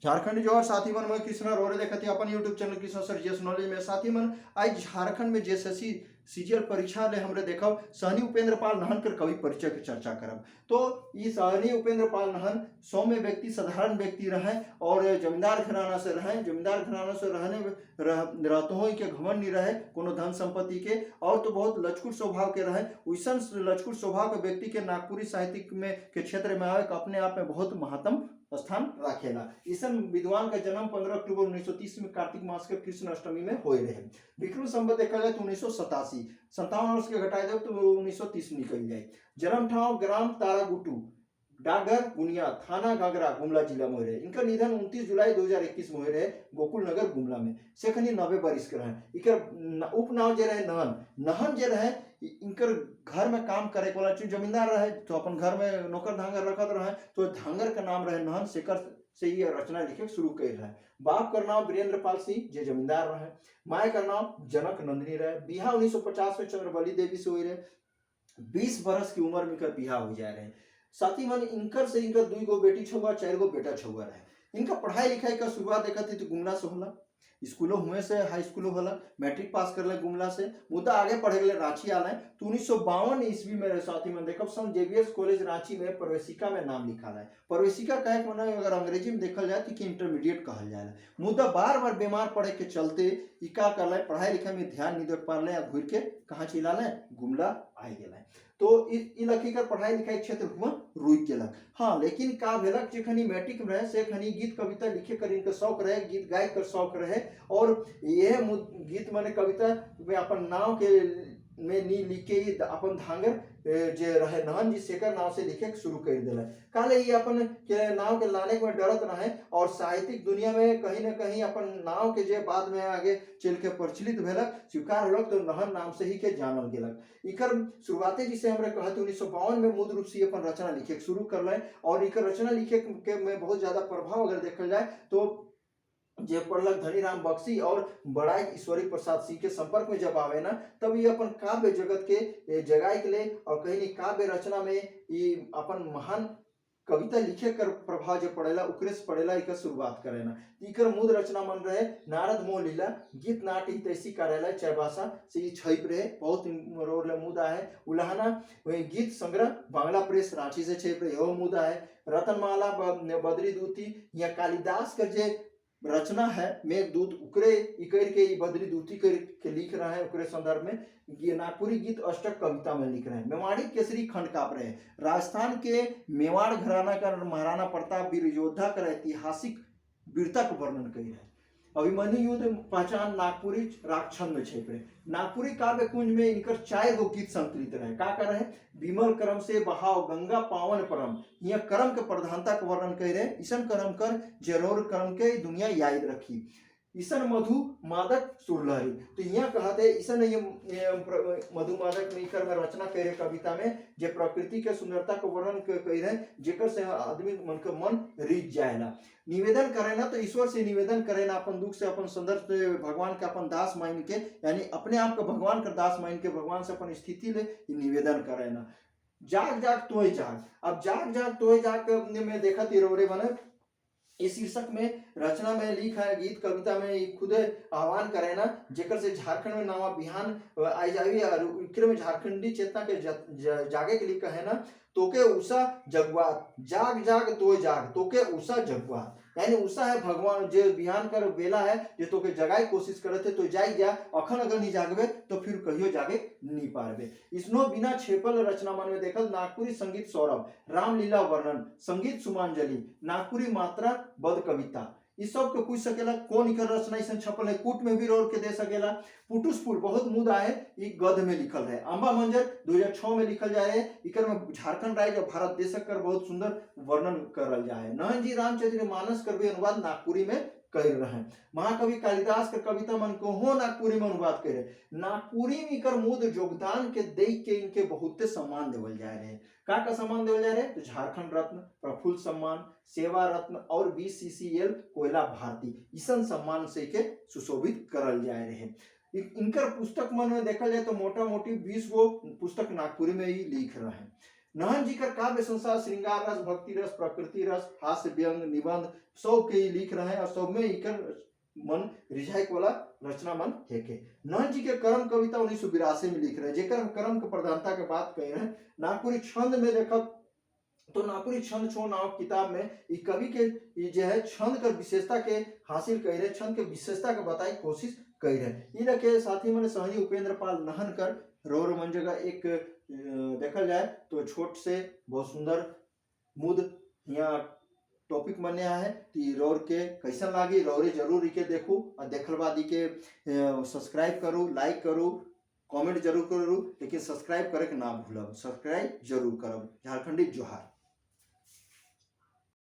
झारखंड जो साथी मन मैं कृष्णा रोरे देखत ही अपन YouTube channel Krishna sir GS knowledge में साथी मन आज झारखंड में जेएसएससी सीजीएल परीक्षा ले हमरे देखब सहनी उपेंद्र पाल नहन कर कवि परिचय के चर्चा करब। तो ये सहनी उपेंद्र पाल नहन सौम्य व्यक्ति साधारण व्यक्ति रहे और जमींदार घराना से रहे। जमींदार घराना से रहतो हो के घमंड नहीं रहे कोनो धन संपत्ति के और तो बहुत लचकुट स्वभाव के रहे। वैसन लचकुट स्वभाव के व्यक्ति के नागपुरी साहित्य में के क्षेत्र में आवे अपने आप में बहुत महत्तम स्थान राखेला। ईसन विद्वान का जन्म 15 अक्टूबर 1930 में कार्तिक मास के कृष्ण अष्टमी में होए रहे। विक्रम संवत देखा जाए तो 1987 57 वर्ष के घटाए दे तो 1930 निकल जाए। जन्म ठाव ग्राम तारागुटू डागर गुनिया थाना घाघरा गुमला जिला में रहे। इनका निधन 29 जुलाई 2021 में रहे गोकुल नगर गुमला में। से खनी 90 बरिस के रहे। इकर उपनाम जे रहे नहन नहन जे रहे इनकर घर में काम करे वाला जमींदार रहे तो अपन घर में नौकर धांगर रखत रहे तो धांगर का नाम रहे नहन शेखर से ये रचना लिखे शुरू कर रहे। बाप का नाम वीरेंद्र पाल सिंह जे जमींदार रहे। माए का नाम जनक नंदिनी रहे। बिहा 1950 में चंद्रवली देवी से हुई रहे। 20 बरस की उम्र में बिहा हो जाए रहे। साथ ही मन इनकर से इनकर 2 गो बेटी छुआ 4 गो बेटा छुआ रहे। इनका पढ़ाई लिखाई का शुरुआत देखा थी तो गुमला से होला। स्कूलों हुए से हाई स्कूलों होला मैट्रिक पास कर ले गुमला से मुद्दा आगे पढ़े गए रांची आए तो 1952 ईस्वी में साथी में देखो सन जेवियर्स कॉलेज रांची में प्रवेशिका में नाम लिखा है। प्रवेशिका कहे के माने अगर अंग्रेजी में देखल जाए तो इंटरमीडिएट कहल जाए। मुद्दा बार बार बीमार पड़े के चलते ई का कर ले पढ़ाई लिखाई में ध्यान नहीं दे पा रहे घूर के कहाँ चिल्ला ले गुमला आ गए। तो लखी कर पढ़ाई लिखाई क्षेत्र हुआ रुक गेलक। हाँ लेकिन का भेलक जखनी मैट्रिक में रहे से खनी गीत कविता लिखे कर इनका शौक रहे गीत गाय कर शौक रहे और यह गीत माने कविता में अपन नाव के में नी लिखे अपन धांगर जे रहे नहन जी शेखर नाव से लिखे शुरू कर दिला। काले ये अपन के नाव के लाने में डरत रहे और साहित्यिक दुनिया में कहीं ना कहीं अपन नाव के जे बाद में आगे चल के प्रचलित भेलक स्वीकार होलक तो नहन नाम से ही के जानल गेलक। इकर शुरुआते जिसे हमरे कहते 1952 में मूल रूप से अपन रचना लिखे शुरू कर ले और इकर रचना लिखे के में बहुत ज्यादा प्रभाव अगर देखल जाए तो जे पढ़लक धनीराम बख्शी और बड़ाई ईश्वरी प्रसाद सिंह के संपर्क में जब आवे ना तब ये अपन काव्य जगत के जगाए के लिए और कहीं नहीं काव्य रचना में ये अपन महान कविता लिखे कर प्रभाव जो पड़ेला उकरेस पड़ेला इकर शुरुआत करे ना। इकर मूल रचना मन रहे नारद मोह लीला गीत नाट्य तैसी कार्यालय चैबासा से ये छप रहे बहुत मुदा है। उलाहना गीत संग्रह बांग्ला प्रेस रांची से छप रहे हो मुदा है। रतनमाला बद्री दूती या कालिदास कर जे रचना है मेघदूत उकरे इकर के बद्री दूती कर के लिख रहा है उकरे संदर्भ में ये नागपुरी गीत अष्टक कविता में लिख रहे हैं। मेवाड़ी केसरी खंड काप रहे हैं। राजस्थान के मेवाड़ घराना का महाराणा प्रताप वीर योद्धा का ऐतिहासिक वीरता का वर्णन कर रहे हैं। अभिमन्यु युद्ध पहचान नागपुरी रागछंद में छेप रहे। नागपुरी काव्य कुंज में इनकर 4 गो गीत संकलित रहे का कर रहे विमल करम से बहाव गंगा पावन परम यहाँ कर्म के प्रधानता का वर्णन कर रहे। ईसन कर्म कर जरूर कर्म के दुनिया याद रखी ईसन मधु मादक सुरलहरी। तो यहाँ कहते ईसन ये मधु मादक मिलकर में रचना करे कविता में जे प्रकृति के सुंदरता को वर्णन कर रहे जेकर से आदमी मन का मन रीझ जाएला। निवेदन करे ना तो ईश्वर से निवेदन करे ना अपन दुख से अपन संदर्भ से भगवान का अपन दास मान के यानी अपने आप को भगवान का दास मान के भगवान से अपन स्थिति ले निवेदन करे ना। जाग जाग तोय जाग अब जाग जाग तोय जाग में देखा तिरोरे बने इस शीर्षक में रचना में लिखा है गीत कविता में खुद आह्वान करे ना जेकर से झारखंड में नवा बिहान आई जावी और में झारखंडी चेतना के जागे के लिए कहे ना तोके उषा जगवात जाग जाग तो जाग तोके उषा जगवात यानी उषा है भगवान जो बिहान कर बेला है जो तोके जगाए कोशिश करते तो जाग जा अखन अगर नहीं जागबे तो फिर कहियो जागे नहीं पारबे। इसनो बिना छेपल रचना मन में देखल नागपुरी संगीत सौरभ रामलीला वर्णन संगीत सुमांजलि नागपुरी मात्रा बद कविता इस सब के पूछ सकेला कौन इकर रचना ऐसा छपल है कूट में भी रोल के दे सकेला। पुटुसपुर बहुत मुदा है ये गद्य में लिखल है। अम्बा मंजर 2006 में लिखल जाए है इकर में झारखंड राज्य और भारत देश कर बहुत सुंदर वर्णन करल जाए। नहन जी रामचरित्र मानस कर भी अनुवाद नागपुरी में कर रहे। महाकवि कालिदास का कविता मन को हो नागपुरी में अनुवाद करे। नागपुरी में कर मुद योगदान के देख के इनके बहुत सम्मान देवल जाए रहे। का सम्मान देवल जाए रहे तो झारखंड रत्न प्रफुल्ल सम्मान सेवा रत्न और BCCL कोयला भारती ईसन सम्मान से के सुशोभित करल जाए रहे। इनकर पुस्तक मन में देखा जाए तो मोटा मोटी 20 गो पुस्तक नागपुरी में ही लिख रहे हैं। नहन जी कर काव्य संसार श्रृंगार रस, भक्ति रस, प्रकृति रस, हास्य व्यंग, निबंध सब के लिख रहे हैं और सब में इकर मन रिझाइक वाला रचना मन हेके। नहन जी के कर्म कविता 1982 में लिख रहे हैं, जेकर कर्म के प्रधानता के बात कह रहे हैं। नागपुरी छंद में देखब तो नागपुरी छंद छो नाव किताब में ई कवि के ई जो है छंद कर विशेषता के हासिल कर रहे, छंद के विशेषता के बताई कोशिश कर रहे। ई के साथ ही मैंने सहनी उपेंद्र पाल नहन कर रोर मन जगह एक देखल जाए तो छोट से बहुत सुंदर मुद यहाँ टॉपिक बने है। तो रोर के कैसन लागी रोरे जरूर इके देखू और देखल बाद के सब्सक्राइब करूँ, लाइक करूँ, कमेंट जरूर करूँ, लेकिन सब्सक्राइब करे के ना भूलब, सब्सक्राइब जरूर करब। झारखंडी जोहार।